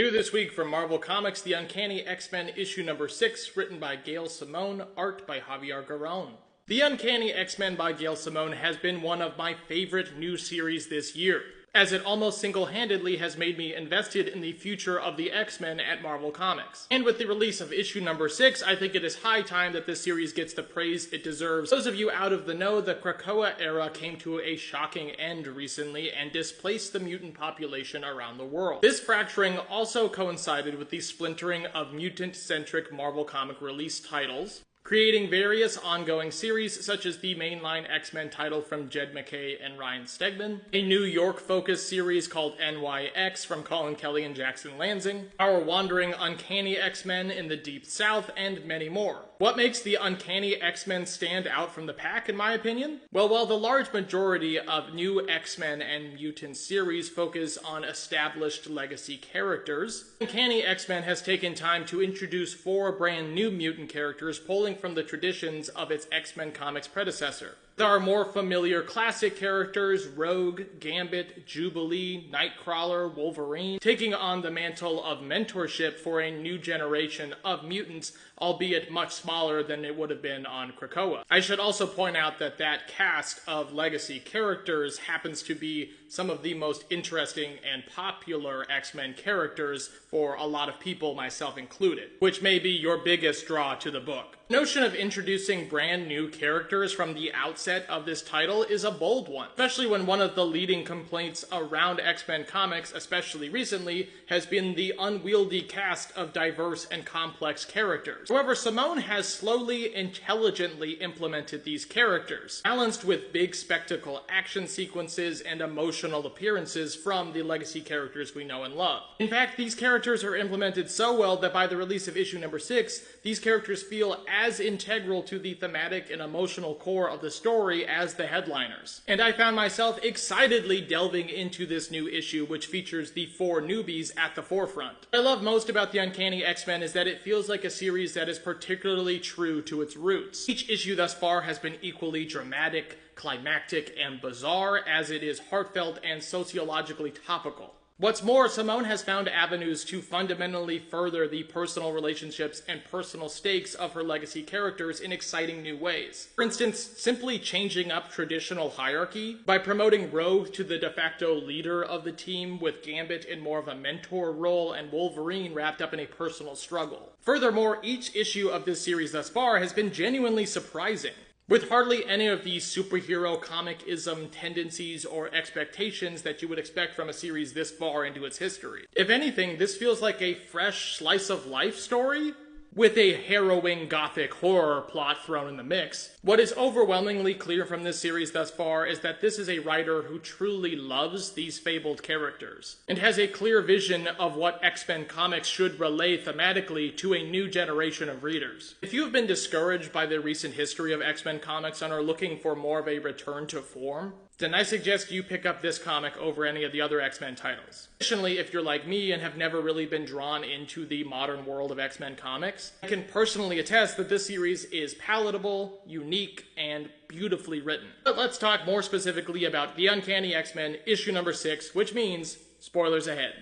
New this week from Marvel Comics, the Uncanny X-Men issue number 6, written by Gail Simone, art by Javier Garrón. The Uncanny X-Men by Gail Simone has been one of my favorite new series this year, as it almost single-handedly has made me invested in the future of the X-Men at Marvel Comics. And with the release of issue number 6, I think it is high time that this series gets the praise it deserves. Those of you out of the know, the Krakoa era came to a shocking end recently and displaced the mutant population around the world. This fracturing also coincided with the splintering of mutant-centric Marvel comic release titles, creating various ongoing series such as the mainline X-Men title from Jed MacKay and Ryan Stegman, a New York-focused series called NYX from Colin Kelly and Jackson Lansing, our wandering Uncanny X-Men in the Deep South, and many more. What makes the Uncanny X-Men stand out from the pack, in my opinion? Well, while the large majority of new X-Men and mutant series focus on established legacy characters, Uncanny X-Men has taken time to introduce 4 brand new mutant characters pulling from the traditions of its X-Men comics predecessor. There are more familiar classic characters, Rogue, Gambit, Jubilee, Nightcrawler, Wolverine, taking on the mantle of mentorship for a new generation of mutants, albeit much smaller than it would have been on Krakoa. I should also point out that that cast of legacy characters happens to be some of the most interesting and popular X-Men characters for a lot of people, myself included, which may be your biggest draw to the book. The notion of introducing brand new characters from the outset of this title is a bold one, especially when one of the leading complaints around X-Men comics, especially recently, has been the unwieldy cast of diverse and complex characters. However, Simone has slowly, intelligently implemented these characters, balanced with big spectacle action sequences and emotional appearances from the legacy characters we know and love. In fact, these characters are implemented so well that by the release of issue number 6, these characters feel as integral to the thematic and emotional core of the story as the headliners. And I found myself excitedly delving into this new issue, which features the 4 newbies at the forefront. What I love most about the Uncanny X-Men is that it feels like a series that is particularly true to its roots. Each issue thus far has been equally dramatic, climactic, and bizarre as it is heartfelt and sociologically topical. What's more, Simone has found avenues to fundamentally further the personal relationships and personal stakes of her legacy characters in exciting new ways. For instance, simply changing up traditional hierarchy by promoting Rogue to the de facto leader of the team, with Gambit in more of a mentor role and Wolverine wrapped up in a personal struggle. Furthermore, each issue of this series thus far has been genuinely surprising, with hardly any of the superhero comic-ism tendencies or expectations that you would expect from a series this far into its history. If anything, this feels like a fresh slice-of-life story with a harrowing gothic horror plot thrown in the mix. What is overwhelmingly clear from this series thus far is that this is a writer who truly loves these fabled characters, and has a clear vision of what X-Men comics should relay thematically to a new generation of readers. If you have been discouraged by the recent history of X-Men comics and are looking for more of a return to form, then I suggest you pick up this comic over any of the other X-Men titles. Additionally, if you're like me and have never really been drawn into the modern world of X-Men comics, I can personally attest that this series is palatable, unique, and beautifully written. But let's talk more specifically about The Uncanny X-Men issue number 6, which means spoilers ahead.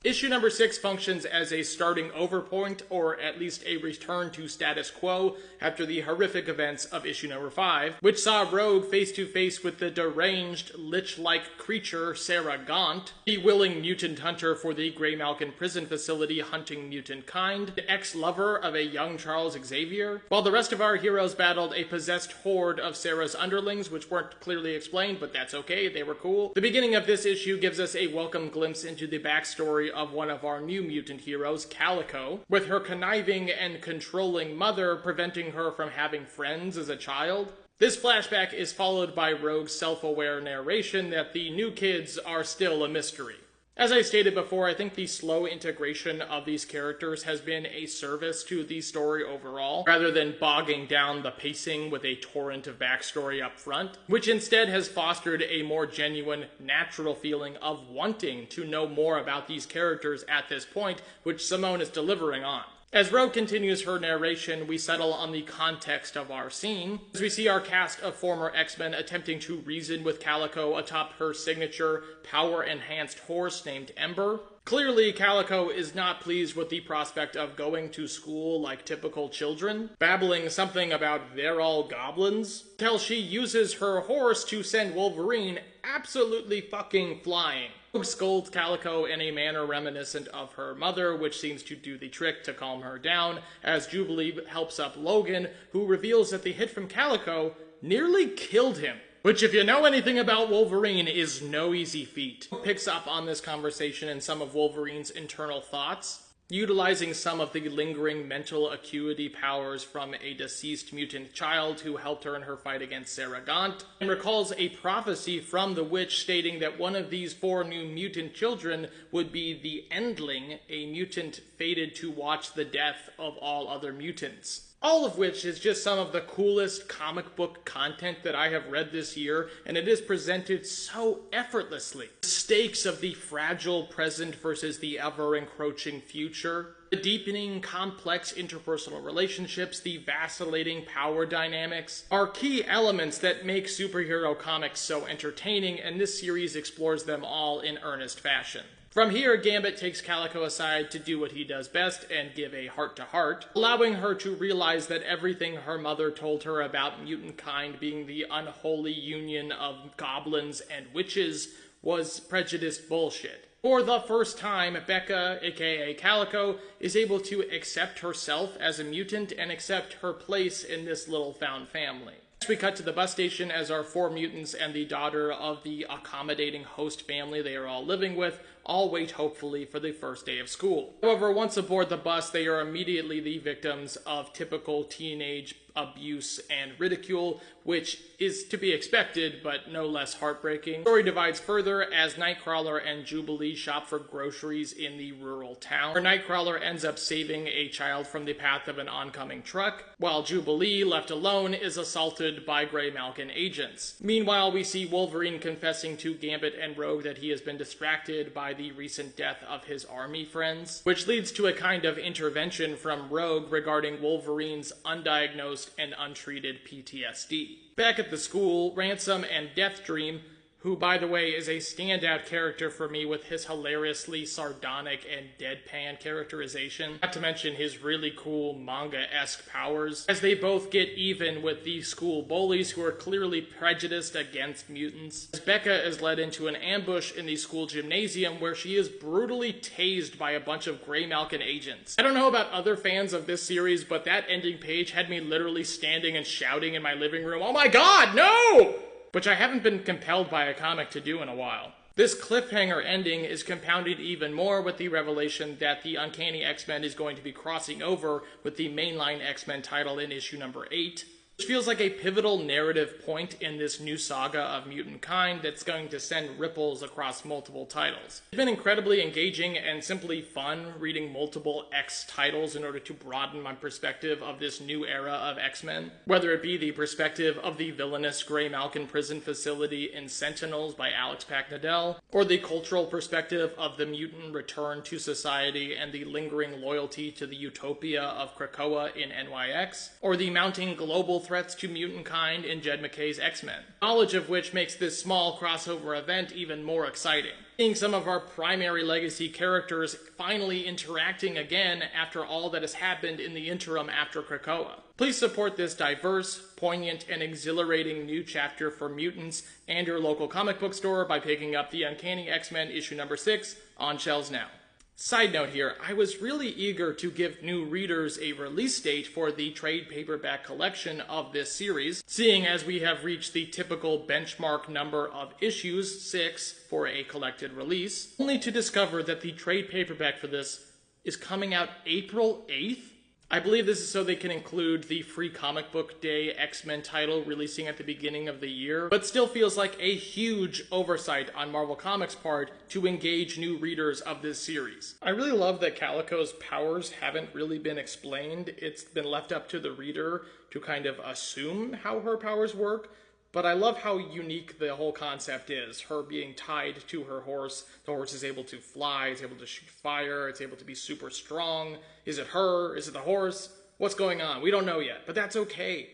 Issue number 6 functions as a starting over point, or at least a return to status quo after the horrific events of issue number 5, which saw Rogue face to face with the deranged, lich-like creature Sarah Gaunt, the willing mutant hunter for the Greymalkin prison facility hunting mutant kind, the ex-lover of a young Charles Xavier, while the rest of our heroes battled a possessed horde of Sarah's underlings, which weren't clearly explained, but that's okay, they were cool. The beginning of this issue gives us a welcome glimpse into the backstory of one of our new mutant heroes, Calico, with her conniving and controlling mother preventing her from having friends as a child. This flashback is followed by Rogue's self-aware narration that the new kids are still a mystery. As I stated before, I think the slow integration of these characters has been a service to the story overall, rather than bogging down the pacing with a torrent of backstory up front, which instead has fostered a more genuine, natural feeling of wanting to know more about these characters at this point, which Simone is delivering on. As Rogue continues her narration, we settle on the context of our scene, as we see our cast of former X-Men attempting to reason with Calico atop her signature power-enhanced horse named Ember. Clearly, Calico is not pleased with the prospect of going to school like typical children, babbling something about they're all goblins, till she uses her horse to send Wolverine absolutely fucking flying. Rogue scolds Calico in a manner reminiscent of her mother, which seems to do the trick to calm her down, as Jubilee helps up Logan, who reveals that the hit from Calico nearly killed him. Which, if you know anything about Wolverine, is no easy feat. Picks up on this conversation and some of Wolverine's internal thoughts, utilizing some of the lingering mental acuity powers from a deceased mutant child who helped her in her fight against Sarah Gaunt, and recalls a prophecy from the witch stating that one of these 4 new mutant children would be the Endling, a mutant fated to watch the death of all other mutants. All of which is just some of the coolest comic book content that I have read this year, and it is presented so effortlessly. The stakes of the fragile present versus the ever-encroaching future, the deepening, complex interpersonal relationships, the vacillating power dynamics, are key elements that make superhero comics so entertaining, and this series explores them all in earnest fashion. From here, Gambit takes Calico aside to do what he does best and give a heart-to-heart, allowing her to realize that everything her mother told her about mutant kind being the unholy union of goblins and witches was prejudiced bullshit. For the first time, Becca, aka Calico, is able to accept herself as a mutant and accept her place in this little found family. We cut to the bus station as our 4 mutants and the daughter of the accommodating host family they are all living with all wait hopefully for the first day of school. However, once aboard the bus, they are immediately the victims of typical teenage abuse and ridicule, which is to be expected, but no less heartbreaking. The story divides further as Nightcrawler and Jubilee shop for groceries in the rural town, where Nightcrawler ends up saving a child from the path of an oncoming truck, while Jubilee, left alone, is assaulted by Grey-Malkin agents. Meanwhile, we see Wolverine confessing to Gambit and Rogue that he has been distracted by the recent death of his army friends, which leads to a kind of intervention from Rogue regarding Wolverine's undiagnosed and untreated PTSD. Back at the school, Ransom and Deathdream, who, by the way, is a standout character for me with his hilariously sardonic and deadpan characterization, not to mention his really cool manga-esque powers, as they both get even with the school bullies who are clearly prejudiced against mutants, as Becca is led into an ambush in the school gymnasium where she is brutally tased by a bunch of Grey-Malkin agents. I don't know about other fans of this series, but that ending page had me literally standing and shouting in my living room, "Oh my god, no!" Which I haven't been compelled by a comic to do in a while. This cliffhanger ending is compounded even more with the revelation that the Uncanny X-Men is going to be crossing over with the mainline X-Men title in issue number 8, which feels like a pivotal narrative point in this new saga of mutant kind that's going to send ripples across multiple titles. It's been incredibly engaging and simply fun reading multiple X titles in order to broaden my perspective of this new era of X-Men, whether it be the perspective of the villainous Grey-Malkin prison facility in Sentinels by Alex Packnadel, or the cultural perspective of the mutant return to society and the lingering loyalty to the utopia of Krakoa in NYX, or the mounting global threats to mutant kind in Jed MacKay's X-Men, knowledge of which makes this small crossover event even more exciting. Seeing some of our primary legacy characters finally interacting again after all that has happened in the interim after Krakoa. Please support this diverse, poignant, and exhilarating new chapter for mutants and your local comic book store by picking up the Uncanny X-Men issue number 6 on shelves now. Side note here, I was really eager to give new readers a release date for the trade paperback collection of this series, seeing as we have reached the typical benchmark number of issues, 6, for a collected release, only to discover that the trade paperback for this is coming out April 8th? I believe this is so they can include the free comic book day X-Men title releasing at the beginning of the year, but still feels like a huge oversight on Marvel Comics' part to engage new readers of this series. I really love that Calico's powers haven't really been explained. It's been left up to the reader to kind of assume how her powers work, but I love how unique the whole concept is. Her being tied to her horse. The horse is able to fly, it's able to shoot fire, it's able to be super strong. Is it her? Is it the horse? What's going on? We don't know yet, but that's okay.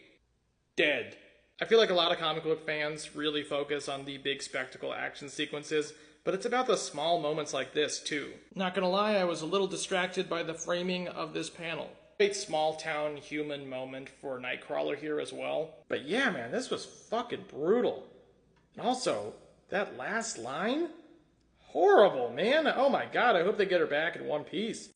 Dead. I feel like a lot of comic book fans really focus on the big spectacle action sequences, but it's about the small moments like this, too. Not gonna lie, I was a little distracted by the framing of this panel. Great small town human moment for Nightcrawler here as well. But yeah, man, this was fucking brutal. And also, that last line? Horrible, man. Oh my god, I hope they get her back in one piece.